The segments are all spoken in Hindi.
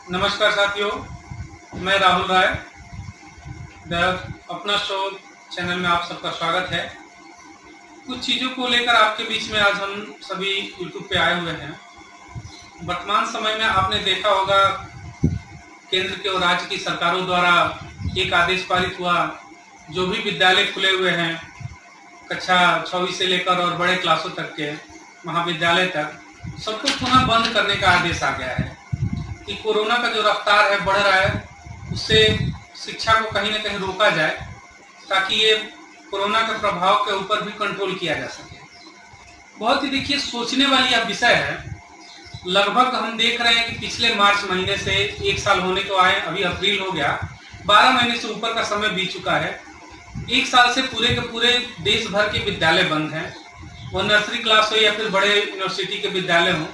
नमस्कार साथियों, मैं राहुल राय द अपना शो चैनल में आप सबका स्वागत है। कुछ चीज़ों को लेकर आपके बीच में आज हम सभी यूट्यूब पे आए हुए हैं। वर्तमान समय में आपने देखा होगा केंद्र के और राज्य की सरकारों द्वारा एक आदेश पारित हुआ, जो भी विद्यालय खुले हुए हैं कक्षा 6वीं से लेकर और बड़े क्लासों तक के महाविद्यालय तक सबको पुनः बंद करने का आदेश आ गया है कि कोरोना का जो रफ्तार है बढ़ रहा है, उससे शिक्षा को कहीं ना कहीं रोका जाए ताकि ये कोरोना के प्रभाव के ऊपर भी कंट्रोल किया जा सके। बहुत ही देखिए सोचने वाली यह विषय है। लगभग हम देख रहे हैं कि पिछले मार्च महीने से एक साल होने को आए, अभी अप्रैल हो गया, 12 महीने से ऊपर का समय बीत चुका है। एक साल से पूरे के पूरे देश भर के विद्यालय बंद हैं, वो नर्सरी क्लास हो या फिर बड़े यूनिवर्सिटी के विद्यालय हों,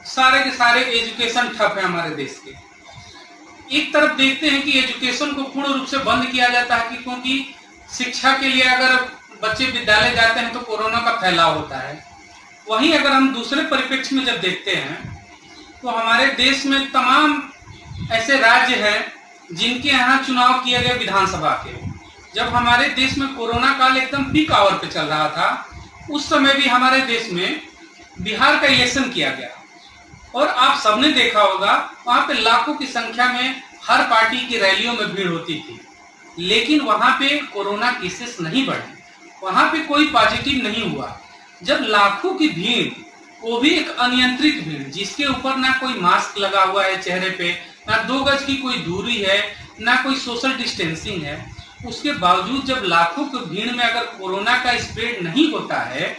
सारे के सारे एजुकेशन ठप है हमारे देश के। एक तरफ देखते हैं कि एजुकेशन को पूर्ण रूप से बंद किया जाता है कि क्योंकि शिक्षा के लिए अगर बच्चे विद्यालय जाते हैं तो कोरोना का फैलाव होता है। वहीं अगर हम दूसरे परिप्रेक्ष्य में जब देखते हैं तो हमारे देश में तमाम ऐसे राज्य हैं जिनके यहाँ चुनाव किए गए विधानसभा के। जब हमारे देश में कोरोना काल एकदम पीक आवर पे चल रहा था, उस समय भी हमारे देश में बिहार का इलेक्शन किया गया और आप सबने देखा होगा वहां पे लाखों की संख्या में हर पार्टी की रैलियों में भीड़ होती थी, लेकिन वहां पे कोरोना केसेस नहीं बढ़े, वहां पे कोई पॉजिटिव नहीं हुआ। जब लाखों की भीड़, वो भी एक अनियंत्रित भीड़ जिसके ऊपर ना कोई मास्क लगा हुआ है चेहरे पे, ना 2 गज की कोई दूरी है, ना कोई सोशल डिस्टेंसिंग है, उसके बावजूद जब लाखों की भीड़ में अगर कोरोना का स्प्रेड नहीं होता है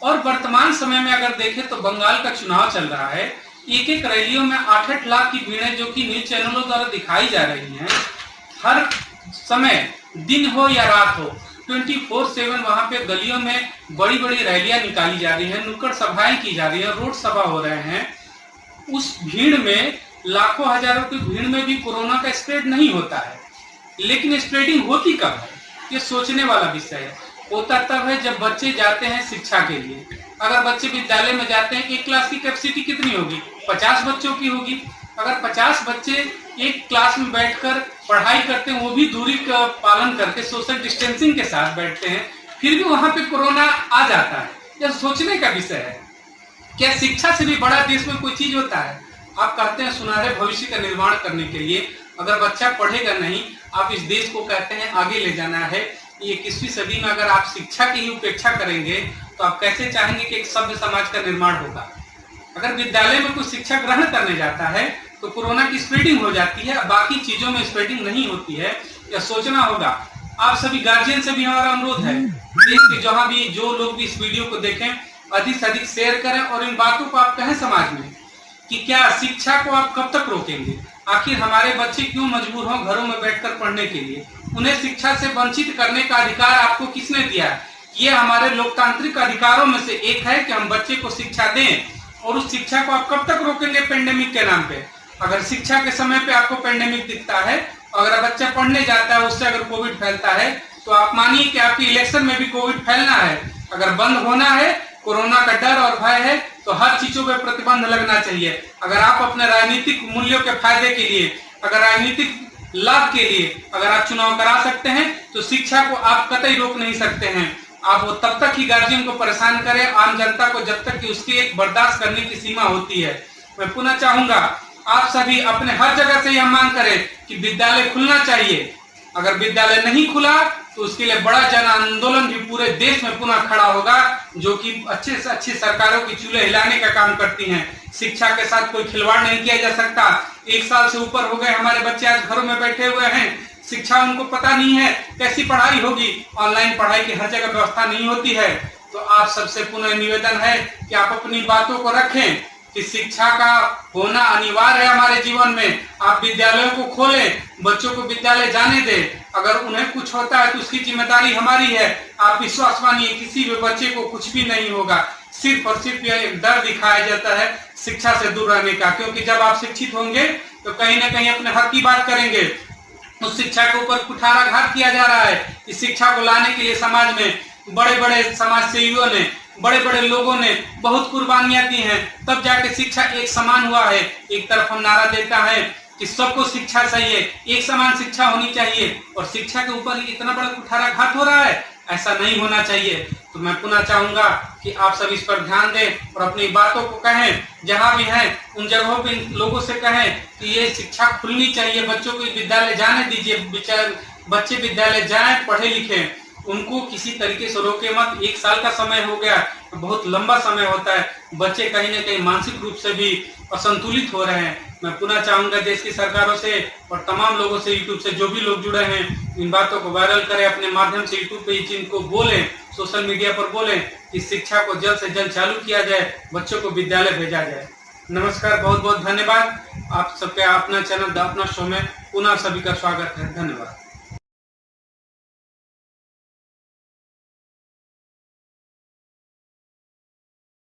और वर्तमान समय में अगर देखें तो बंगाल का चुनाव चल रहा है, एक एक रैलियों में 8-8 लाख की भीड़ है जो कि न्यूज चैनलों द्वारा दिखाई जा रही हैं। हर समय दिन हो या रात हो 24/7 वहां पे गलियों में बड़ी बड़ी रैलियां निकाली जा रही हैं, नुक्कड़ सभाएं की जा रही हैं, रोड सभा हो रहे हैं। उस भीड़ में लाखों हजारों की भीड़ में भी कोरोना का स्प्रेड नहीं होता है, लेकिन स्प्रेडिंग होती कब है, ये सोचने वाला विषय है। होता तब है जब बच्चे जाते हैं शिक्षा के लिए। अगर बच्चे विद्यालय में जाते हैं, एक क्लास की कैपेसिटी कितनी होगी? 50 बच्चों की होगी। अगर 50 बच्चे एक क्लास में बैठकर पढ़ाई करते हैं, वो भी दूरी का पालन करके सोशल डिस्टेंसिंग के साथ बैठते हैं, फिर भी वहां पे कोरोना आ जाता है। यह सोचने का विषय है। क्या शिक्षा से भी बड़ा देश में कोई चीज होता है? आप कहते हैं सुनहरे भविष्य का निर्माण करने के लिए अगर बच्चा पढ़ेगा नहीं, आप इस देश को कहते हैं आगे ले जाना है। ये 21वीं सदी में अगर आप शिक्षा की ही उपेक्षा करेंगे तो आप कैसे चाहेंगे कि एक सभ्य समाज का निर्माण होगा? अगर विद्यालय में कोई शिक्षा ग्रहण करने जाता है तो कोरोना की स्प्रेडिंग हो जाती है, बाकी चीजों में स्प्रेडिंग नहीं होती है। यह सोचना होगा। आप सभी गार्जियन से भी हमारा अनुरोध है, देश के जहां भी जो लोग भी इस वीडियो को देखें, अधिक से अधिक शेयर करें और इन बातों को आप कहें समाज में कि क्या शिक्षा को आप कब तक रोकेंगे? आखिर हमारे बच्चे क्यों मजबूर हों घरों में बैठकर पढ़ने के लिए? उन्हें शिक्षा से वंचित करने का अधिकार आपको किसने दिया? ये हमारे लोकतांत्रिक अधिकारों में से एक है कि हम बच्चे को शिक्षा दें, और उस शिक्षा को आप कब तक रोकेंगे पेंडेमिक के नाम पे? अगर शिक्षा के समय पे आपको पेंडेमिक दिखता है, अगर बच्चा पढ़ने जाता है उससे अगर कोविड फैलता है, तो आप मानिए कि आपकी इलेक्शन में भी कोविड फैलना है। अगर बंद होना है, कोरोना का डर और भय है, तो हर चीजों पे प्रतिबंध लगना चाहिए। अगर आप अपने राजनीतिक मूल्यों के फायदे के लिए, अगर राजनीतिक लाभ के लिए अगर आप चुनाव करा सकते हैं, तो शिक्षा को आप कतई रोक नहीं सकते हैं। आप वो तब तक ही गार्जियन को परेशान करें, आम जनता को, जब तक कि उसकी एक बर्दाश्त करने की सीमा होती है। मैं पुनः चाहूंगा आप सभी अपने हर जगह से यह मांग करें कि विद्यालय खुलना चाहिए। अगर विद्यालय नहीं खुला तो उसके लिए बड़ा जन आंदोलन भी पूरे देश में पुनः खड़ा होगा, जो कि अच्छे से अच्छी सरकारों की चूल्हे हिलाने का काम करती हैं। शिक्षा के साथ कोई खिलवाड़ नहीं किया जा सकता। 1 साल से ऊपर हो गए हमारे बच्चे आज घरों में बैठे हुए हैं, शिक्षा उनको पता नहीं है, कैसी पढ़ाई होगी? ऑनलाइन पढ़ाई की हर जगह व्यवस्था नहीं होती है। तो आप सबसे पुनः निवेदन है कि आप अपनी बातों को रखें कि शिक्षा का होना अनिवार्य है हमारे जीवन में। आप विद्यालयों को खोलें, बच्चों को विद्यालय जाने दें। अगर उन्हें कुछ होता है तो उसकी जिम्मेदारी हमारी है। आप विश्वास मानिए, किसी भी बच्चे को कुछ भी नहीं होगा। सिर्फ और सिर्फ यह एक डर दिखाया जाता है शिक्षा से दूर रहने का, क्योंकि जब आप शिक्षित होंगे तो कहीं ना कहीं अपने हक की बात करेंगे। उस शिक्षा के ऊपर कुठाराघात किया जा रहा है। इस शिक्षा को लाने के लिए समाज में बड़े बड़े समाज सेवियों ने, बड़े बड़े लोगों ने बहुत कुर्बानियां दी हैं, तब जाके शिक्षा एक समान हुआ है। एक तरफ हम नारा देता है कि सबको शिक्षा चाहिए, एक समान शिक्षा होनी चाहिए और शिक्षा के ऊपर इतना बड़ा कुठाराघात हो रहा है, ऐसा नहीं होना चाहिए। तो मैं पुनः चाहूंगा कि आप सब इस पर ध्यान दें और अपनी बातों को कहें, जहां भी हैं उन जगहों पे लोगों से कहें कि ये शिक्षा खुलनी चाहिए, बच्चों को विद्यालय जाने दीजिए, बच्चे विद्यालय जाएं, पढ़े लिखें, उनको किसी तरीके से रोके मत। 1 साल का समय हो गया तो बहुत लंबा समय होता है, बच्चे कहीं ना कहीं मानसिक रूप से भी असंतुलित हो रहे हैं। मैं पुनः चाहूंगा देश की सरकारों से और तमाम लोगों से, यूट्यूब से जो भी लोग जुड़े हैं, इन बातों को वायरल करें, अपने माध्यम से यूट्यूब पे इनको बोलें, सोशल मीडिया पर बोलें कि शिक्षा को जल्द से जल्द चालू किया जाए, बच्चों को विद्यालय भेजा जाए। नमस्कार, बहुत बहुत धन्यवाद। आप सबके अपना चैनल द अपना शो में पुनः सभी का स्वागत है। धन्यवाद।